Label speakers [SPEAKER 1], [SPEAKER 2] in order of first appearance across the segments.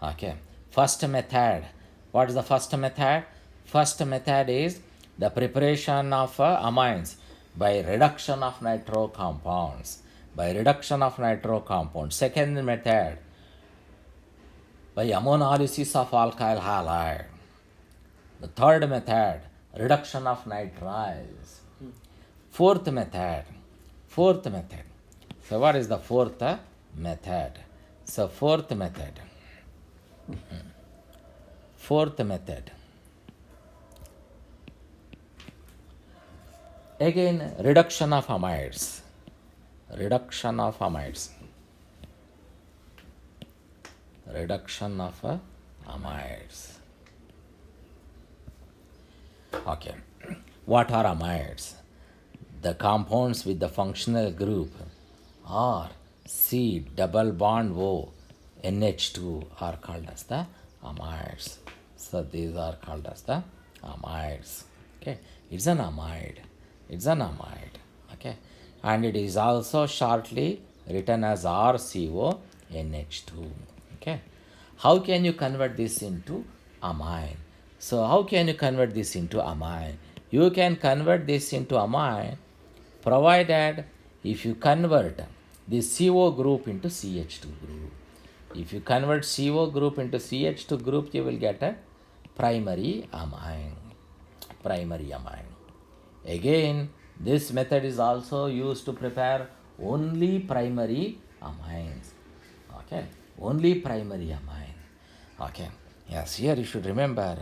[SPEAKER 1] Okay. First method. What is the first method? First method is the preparation of amines by reduction of nitro compounds. By reduction of nitro compounds. Second method, by ammonolysis of alkyl halide. The third method, reduction of nitriles. Fourth method. Fourth method. So what is the fourth method? So fourth method. Fourth method. Again, reduction of amides. Reduction of amides. Reduction of amides. Okay. What are amides? The compounds with the functional group R, C, double bond O, NH2 are called as the amides. So these are called as the amides. Okay. It's an amide. It's an amide. Okay. And it is also shortly written as RCO NH2. Okay. How can you convert this into amine? So how can you convert this into amine? You can convert this into amine provided if you convert the CO group into CH2 group. If you convert CO group into CH2 group, you will get a primary amine. Primary amine. Again, this method is also used to prepare only primary amines. Okay, only primary amine. Okay, yes, here you should remember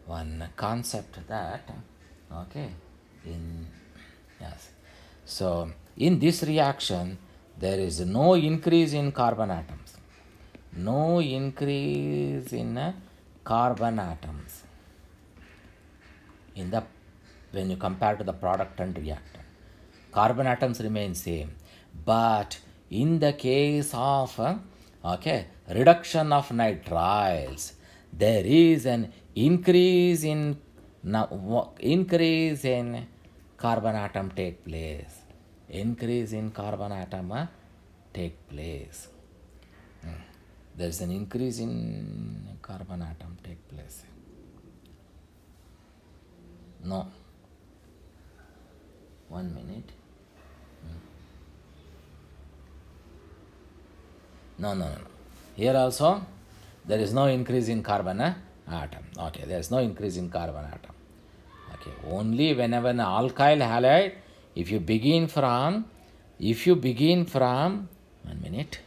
[SPEAKER 1] one concept that, okay, yes. So, in this reaction, there is no increase in carbon atoms. No increase in carbon atoms in the when you compare to the product and reactant. Carbon atoms remain same. But in the case of reduction of nitriles, there is an increase in carbon atom take place. Increase in carbon atom take place. There is an increase in carbon atom take place. No. 1 minute. No. Here also, there is no increase in carbon atom. Okay, there is no increase in carbon atom. Okay, only whenever an alkyl halide, if you begin from 1 minute,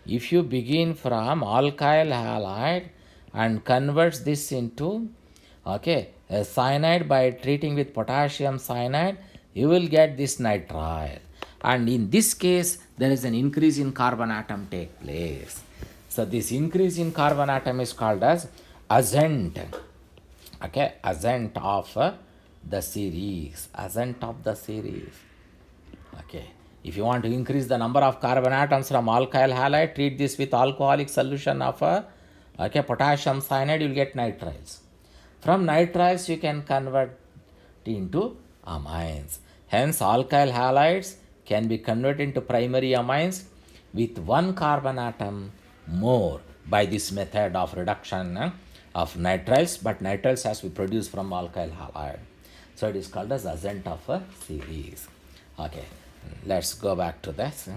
[SPEAKER 1] if you begin from alkyl halide and converts this into a cyanide by treating with potassium cyanide, you will get this nitrile. And in this case, there is an increase in carbon atom take place. So this increase in carbon atom is called as ascent. Okay, ascent of the series. Ascent of the series. Okay. If you want to increase the number of carbon atoms from alkyl halide, treat this with alcoholic solution of potassium cyanide, you will get nitriles. From nitriles, you can convert into amines. Hence, alkyl halides can be converted into primary amines with one carbon atom more by this method of reduction of nitriles, but nitriles has to be produced from alkyl halide. So it is called as ascent of a series. Okay, let's go back to this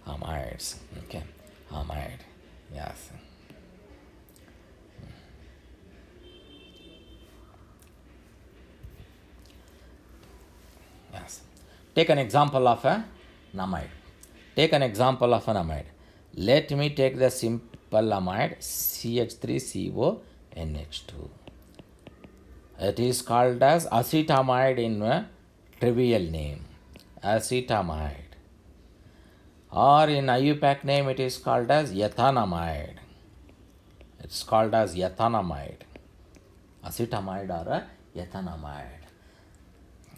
[SPEAKER 1] amides. Okay, amide. Yes. Yes. Take an example of an amide. Take an example of an amide. Let me take the simple amide CH3CONH2. It is called as acetamide in a trivial name. Acetamide. Or in IUPAC name it is called as ethanamide. It's called as ethanamide. Acetamide or ethanamide.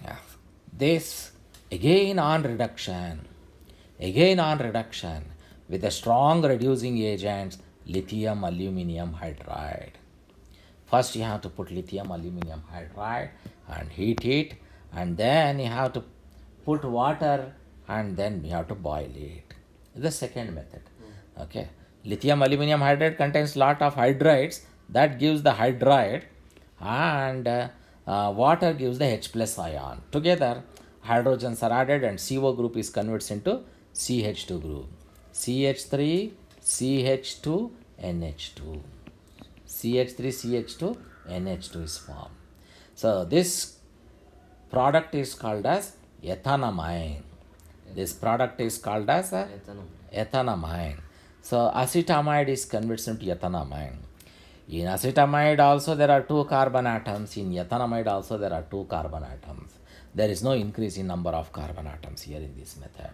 [SPEAKER 1] Yeah. This again on reduction with a strong reducing agents, lithium aluminum hydride. First you have to put lithium aluminum hydride and heat it, and then you have to put water and then you have to boil it. The second method. Okay. Lithium aluminum hydride contains lot of hydrides, that gives the hydride, and water gives the H plus ion. Together hydrogens are added and CO group is converted into CH2 group. CH3 CH2 NH2. CH3 CH2 NH2 is formed. So this product is called as ethanamine. This product is called as ethanamine. So acetamide is converted into ethanamine. In acetamide also there are two carbon atoms. In ethanamide also there are two carbon atoms. There is no increase in number of carbon atoms here in this method.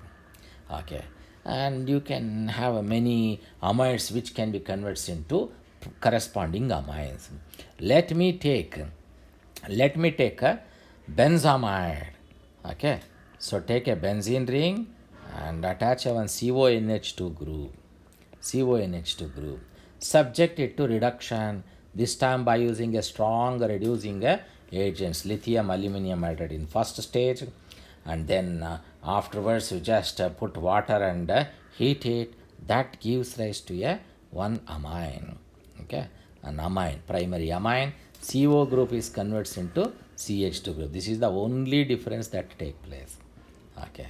[SPEAKER 1] Okay. And you can have many amides which can be converted into corresponding amines. Let me take a benzamide. Okay. So take a benzene ring and attach a one CONH2 group. CONH2 group. Subject it to reduction, this time by using a strong reducing agents, lithium aluminum hydride in first stage, and then afterwards you just put water and heat it. That gives rise to a one amine. Okay, an amine, primary amine. CO group is converted into CH2 group. This is the only difference that take place. Okay.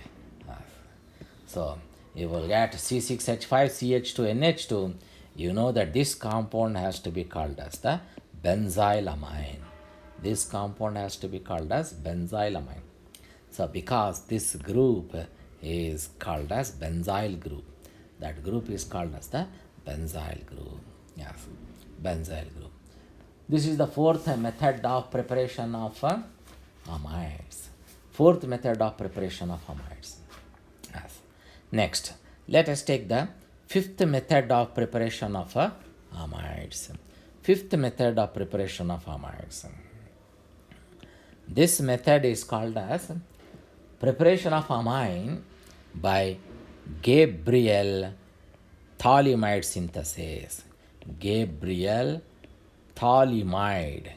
[SPEAKER 1] So you will get C6H5CH2NH2. You know that this compound has to be called as the benzylamine. This compound has to be called as benzylamine. So because this group is called as benzyl group, that group is called as the benzyl group. Yes, benzyl group. This is the fourth method of preparation of amides. Fourth method of preparation of amides. Yes. Next, let us take the fifth method of preparation of amides. Fifth method of preparation of amides. This method is called as preparation of amine by Gabriel thalamide synthesis. Gabriel thalamide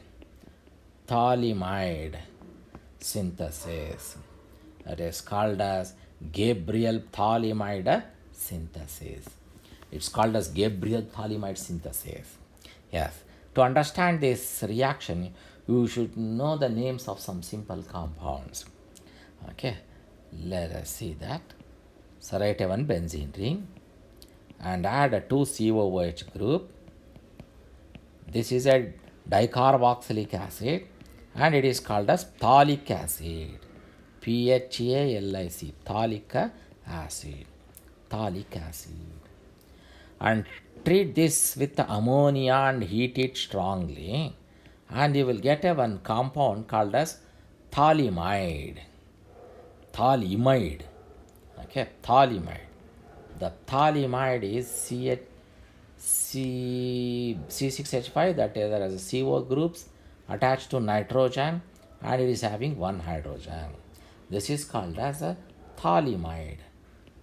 [SPEAKER 1] synthesis. That is called as Gabriel thalamide synthesis. It's called as Gabriel thalamide synthesis. Yes. To understand this reaction, you should know the names of some simple compounds. Okay. Let us see that. So write a one benzene ring and add a 2 COOH group. This is a dicarboxylic acid and it is called as phthalic acid. PHALIC, phthalic acid. Phthalic acid. And treat this with ammonia and heat it strongly, and you will get a one compound called as thalamide. Thalamide. Okay, thalamide. The thalamide is C6H5, that is there as a CO groups attached to nitrogen, and it is having one hydrogen. This is called as a thalamide.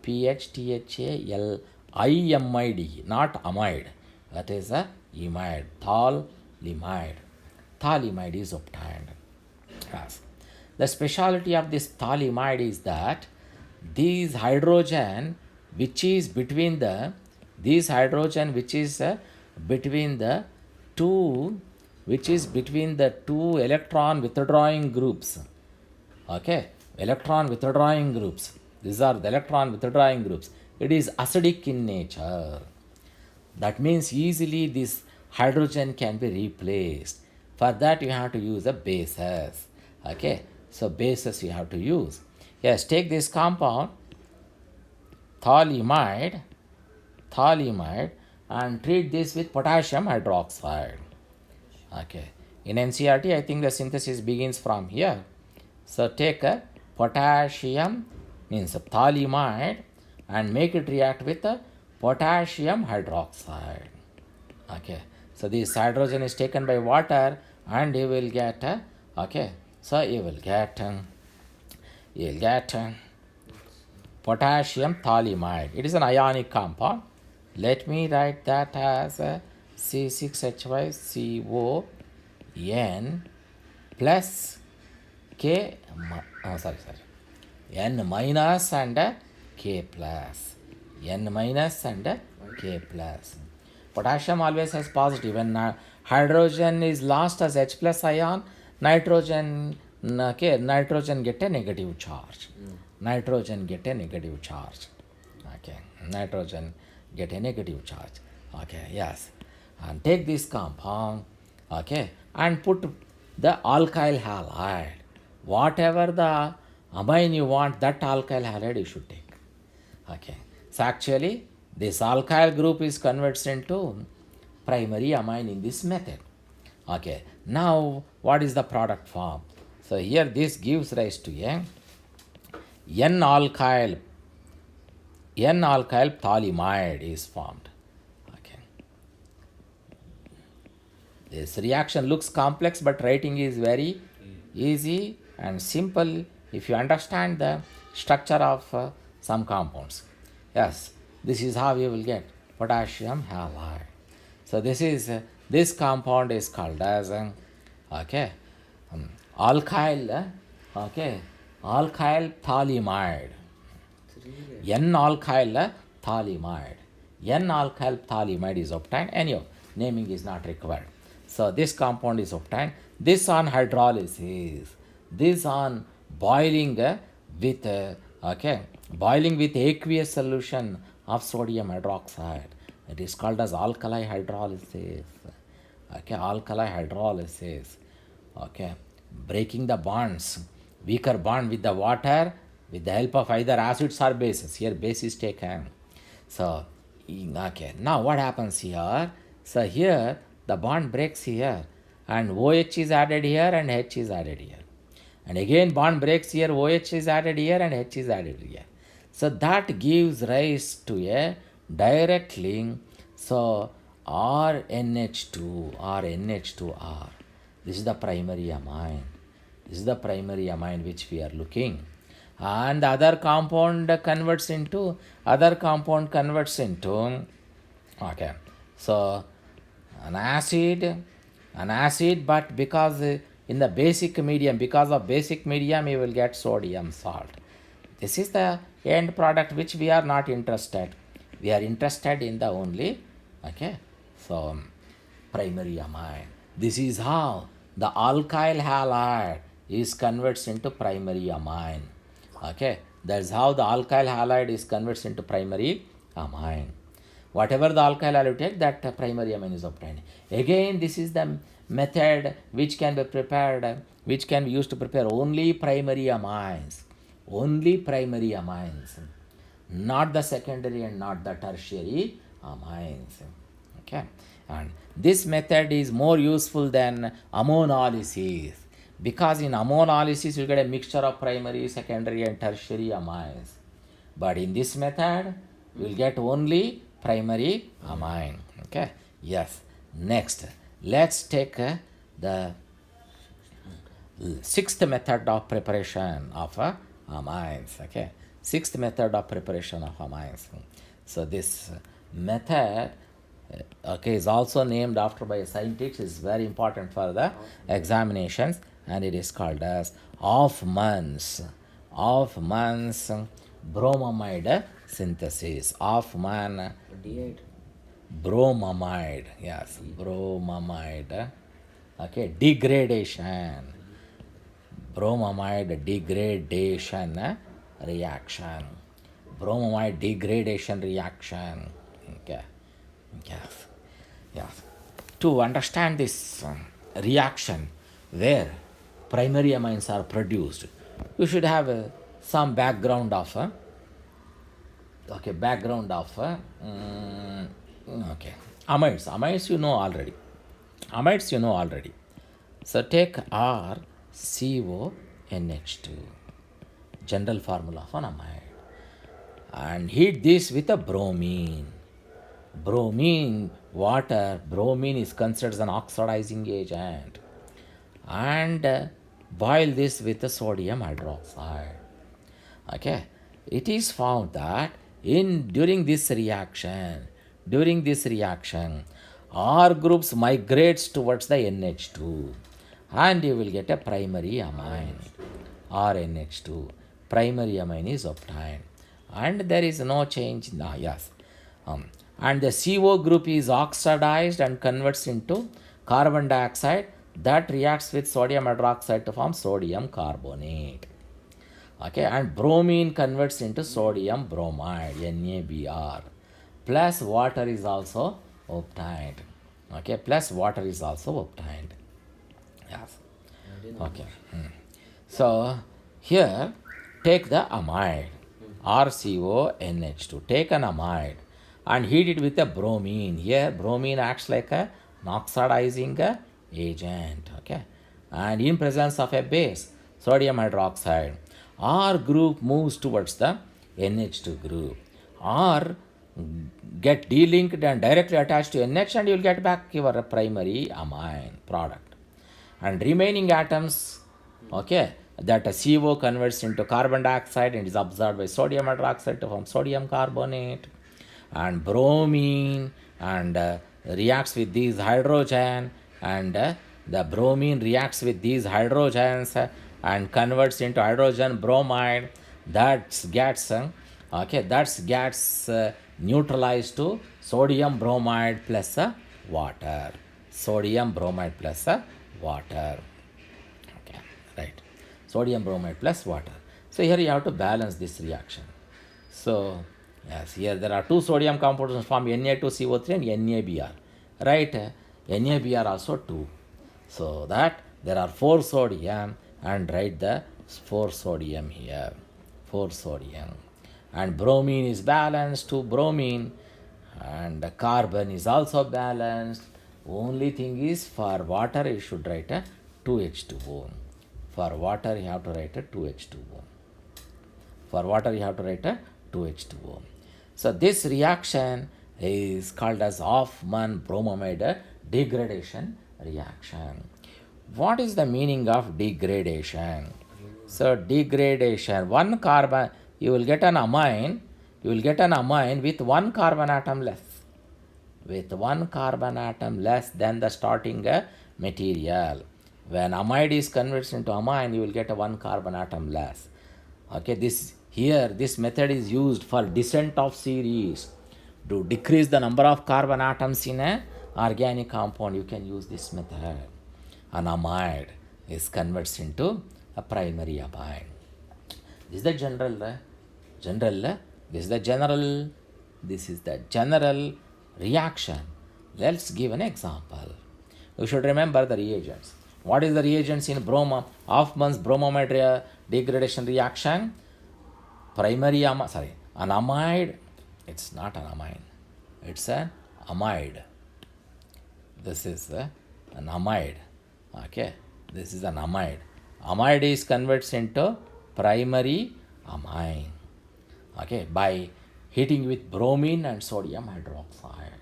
[SPEAKER 1] PHTHALIMIDE, not amide. That is a imide. Thalamide. Thalamide is obtained. Yes. The speciality of this thalamide is that these hydrogen which is between the two electron withdrawing groups. Okay, electron withdrawing groups. These are the electron withdrawing groups. It is acidic in nature. That means easily this hydrogen can be replaced. For that you have to use a bases. Okay, so bases you have to use. Yes, take this compound thalamide and treat this with potassium hydroxide. Okay, in NCERT I think the synthesis begins from here. So take a potassium, means thalamide, and make it react with a potassium hydroxide. Okay, so this hydrogen is taken by water and you will get potassium thalamide. It is an ionic compound. Let me write that as C6H5CON plus N minus and K plus. N minus and K plus. Potassium always has positive. When hydrogen is lost as H plus ion, nitrogen nitrogen get a negative charge. Nitrogen get a negative charge. Okay, nitrogen get a negative charge. Okay, yes. And take this compound, okay, and put the alkyl halide. Whatever the amine you want, that alkyl halide you should take. Okay. So actually, this alkyl group is converts into primary amine in this method. Okay. Now, what is the product form? So here this gives rise to a N-alkyl phthalimide is formed. Okay. This reaction looks complex, but writing is very easy and simple if you understand the structure of some compounds. Yes, this is how you will get potassium halide. So this compound is called as okay alkyl alkyl phthalimide. N-alkyl phthalimide. N-alkyl phthalimide is obtained. Anyhow, naming is not required. So this compound is obtained. This on hydrolysis. This on boiling boiling with aqueous solution of sodium hydroxide. It is called as alkali hydrolysis. Okay, alkali hydrolysis. Okay, breaking the bonds, weaker bond with the water with the help of either acids or bases. Here base is taken. So, okay, now what happens here? So here the bond breaks here and OH is added here and H is added here. And again bond breaks here, OH is added here and H is added here. So that gives rise to a direct link. So RNH2 or NH2R. This is the primary amine. This is the primary amine which we are looking. And the other compound converts into okay. So an acid, but because in the basic medium, because of basic medium, you will get sodium salt. This is the end product which we are not interested. We are interested in the only, okay, so primary amine. This is how the alkyl halide is converts into primary amine. Okay, that's how the alkyl halide is converts into primary amine. Whatever the alkyl halide you take, that primary amine is obtained. Again, this is the method which can be prepared, which can be used to prepare only primary amines. Only primary amines, not the secondary and not the tertiary amines. Okay, and this method is more useful than ammonolysis, because in ammonolysis you get a mixture of primary, secondary and tertiary amines. But in this method, you will get only primary amine. Okay, yes. Next, let's take the sixth method of preparation of amines. Okay, sixth method of preparation of amines. So this method is also named after by a scientist. Is very important for the examinations, and it is called as Hoffman's bromamide synthesis. Hoffman
[SPEAKER 2] 28.
[SPEAKER 1] bromamide, yes, bromamide. Okay, degradation. Bromamide degradation reaction. Bromamide degradation reaction. Okay. Yes. Yes. To understand this reaction where primary amines are produced, you should have some background of amides you know already. So take RCONH2, general formula of an amide, and heat this with a bromine. Bromine is considered as an oxidizing agent, and boil this with the sodium hydroxide. Okay, it is found that during this reaction, R groups migrates towards the NH2, and you will get a primary amine, RNH2. Primary amine is obtained. and there is no change in the, yes. And the CO group is oxidized and converts into carbon dioxide that reacts with sodium hydroxide to form sodium carbonate. Okay, and bromine converts into sodium bromide, NaBr. Plus water is also obtained. Okay, plus water is also obtained. Yes. Okay. So here, take the amide, RCONH2. Take an amide and heat it with a bromine. Here, bromine acts like an oxidizing agent. Okay, and in presence of a base, sodium hydroxide, R group moves towards the NH2 group. R get delinked and directly attached to NH, and you will get back your primary amine product. And remaining atoms, okay, that a CO converts into carbon dioxide and is absorbed by sodium hydroxide to form sodium carbonate, and bromine and reacts with these hydrogen, and the bromine reacts with these hydrogens and converts into hydrogen bromide. That gets neutralized to sodium bromide plus water. Sodium bromide plus water. Okay, right. Sodium bromide plus water. So here you have to balance this reaction. So yes, here there are two sodium compounds form Na2CO3 and NaBr. Right? NaBr also 2. So that there are 4 sodium, and write the 4 sodium here. 4 sodium. And bromine is balanced to bromine, and the carbon is also balanced. Only thing is, for water you should write a 2H2O. For water you have to write a 2H2O. For water you have to write a 2H2O. So this reaction is called as Hoffman bromamide degradation reaction. What is the meaning of degradation? So degradation, one carbon, you will get an amine with one carbon atom less. With one carbon atom less than the starting material. When amide is converted into amine, you will get a one carbon atom less. Okay, this method is used for descent of series. To decrease the number of carbon atoms in a organic compound, you can use this method. An amide is converts into a primary amine. This is the this is the general reaction. Let's give an example. You should remember the reagents. What is the reagents in Hoffman's bromamide degradation reaction? An amide. It's not an amine. It's an amide. This is an amide. Okay. This is an amide. Amide is converts into primary amine. Okay. By heating with bromine and sodium hydroxide.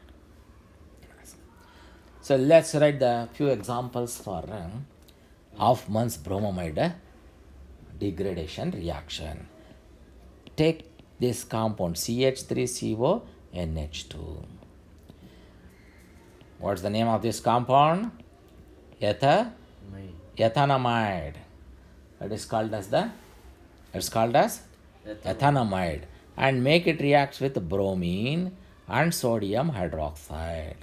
[SPEAKER 1] So let's write the few examples for Hoffman's bromamide degradation reaction. Take this compound CH3CONH2. What's the name of this compound? Ethanamide. It's called as ethanamide, and make it reacts with bromine and sodium hydroxide.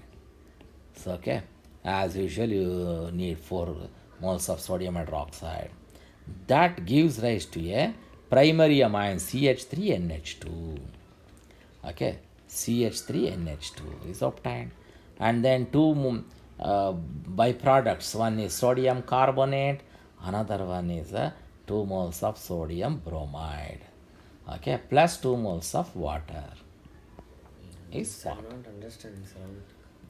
[SPEAKER 1] So okay, as usual you need 4 moles of sodium hydroxide. That gives rise to a primary amine CH3NH2. Okay, CH3NH2 is obtained, and then 2 byproducts. One is sodium carbonate, another one is 2 moles of sodium bromide. Okay, plus 2 moles of water. Is
[SPEAKER 2] I'm not understanding, sir.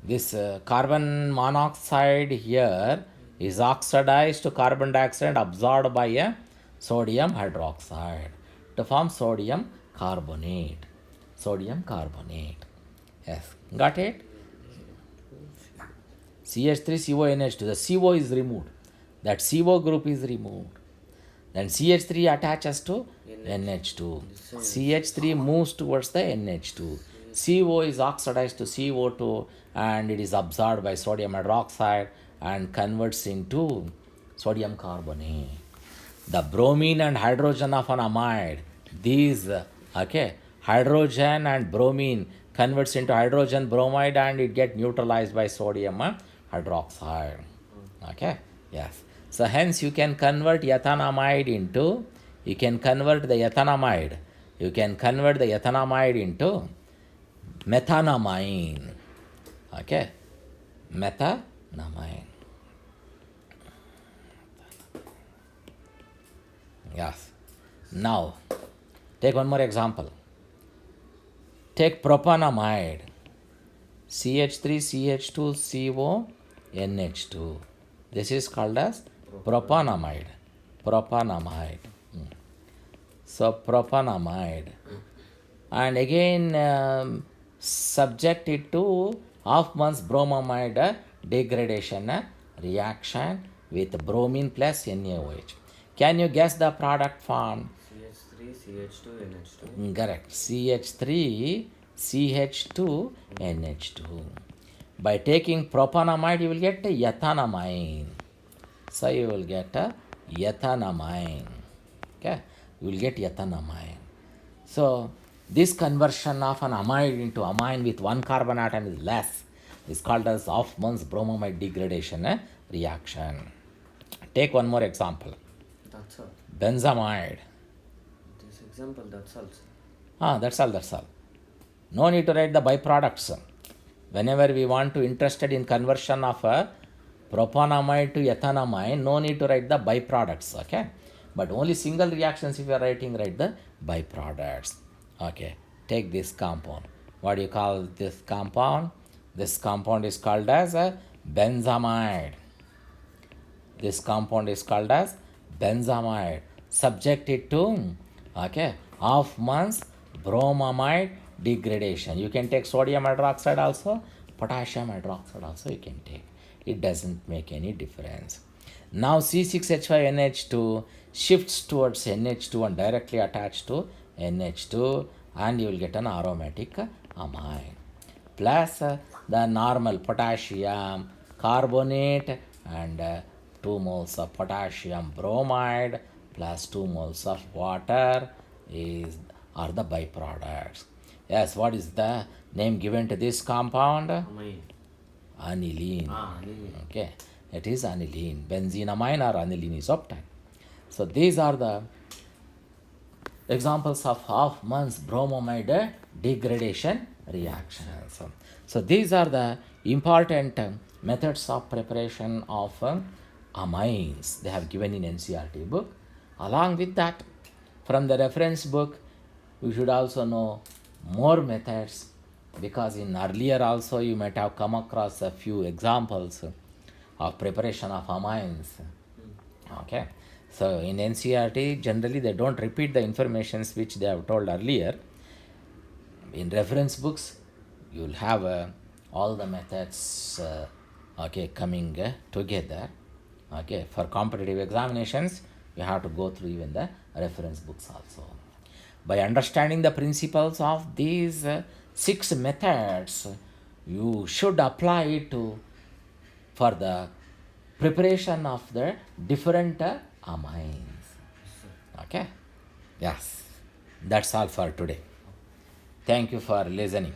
[SPEAKER 1] this carbon monoxide here is oxidized to carbon dioxide and absorbed by a sodium hydroxide to form sodium carbonate. Sodium carbonate. Yes, got it? CH3CONH2. The CO is removed. That CO group is removed. Then CH3 attaches to NH2. CH3 moves towards the NH2. CO is oxidized to CO2 and it is absorbed by sodium hydroxide and converts into sodium carbonate. The bromine and hydrogen of an amide, these hydrogen and bromine converts into hydrogen bromide and it get neutralized by sodium hydroxide. Okay, yes. So hence you can convert ethanamide into, you can convert the ethanamide into methanamine. Okay, methanamine. Yes. Now, take one more example. Take propanamide, CH3CH2CO NH2. This is called as propanamide. Propanamide. So propanamide. And again, subject it to Hoffman's bromamide degradation reaction with bromine plus NaOH. Can you guess the product form?
[SPEAKER 2] CH3, CH2, NH2.
[SPEAKER 1] Correct. CH3, CH2, NH2. By taking propanamide, you will get a ethanamine. So you will get a ethanamine. Okay, you will get ethanamine. So this conversion of an amide into amine with one carbon atom is less. It's called as Hoffman's bromamide degradation reaction. Take one more example.
[SPEAKER 2] That's all.
[SPEAKER 1] Benzamide.
[SPEAKER 2] This example, that's all. Sir.
[SPEAKER 1] That's all. No need to write the byproducts. Whenever we want to interested in conversion of a propanamide to ethanamine, no need to write the byproducts, okay? But only single reactions, if you are writing, write the byproducts. Okay, take this compound. What do you call this compound? This compound is called as a benzamide. This compound is called as benzamide. Subject it to, okay, Hoffman's bromamide degradation. You can take sodium hydroxide also, potassium hydroxide also you can take. It doesn't make any difference. Now C6H5NH2 shifts towards NH2 and directly attached to NH2 and you will get an aromatic amine. Plus the normal potassium carbonate and 2 moles of potassium bromide plus 2 moles of water are the byproducts. Yes, what is the name given to this compound?
[SPEAKER 2] Amine.
[SPEAKER 1] Aniline.
[SPEAKER 2] Aniline.
[SPEAKER 1] Okay, it is aniline. Benzenamine or aniline is obtained. So these are the examples of Hoffman's bromamide degradation reactions. So these are the important methods of preparation of amines they have given in NCERT book. Along with that, from the reference book, you should also know more methods, because in earlier also you might have come across a few examples of preparation of amines. Okay, so in NCERT generally they don't repeat the informations which they have told earlier. In reference books you will have all the methods okay, coming together. Okay, for competitive examinations you have to go through even the reference books also. By understanding the principles of these 6 methods, you should apply it for the preparation of the different amines. Okay? Yes. That's all for today. Thank you for listening.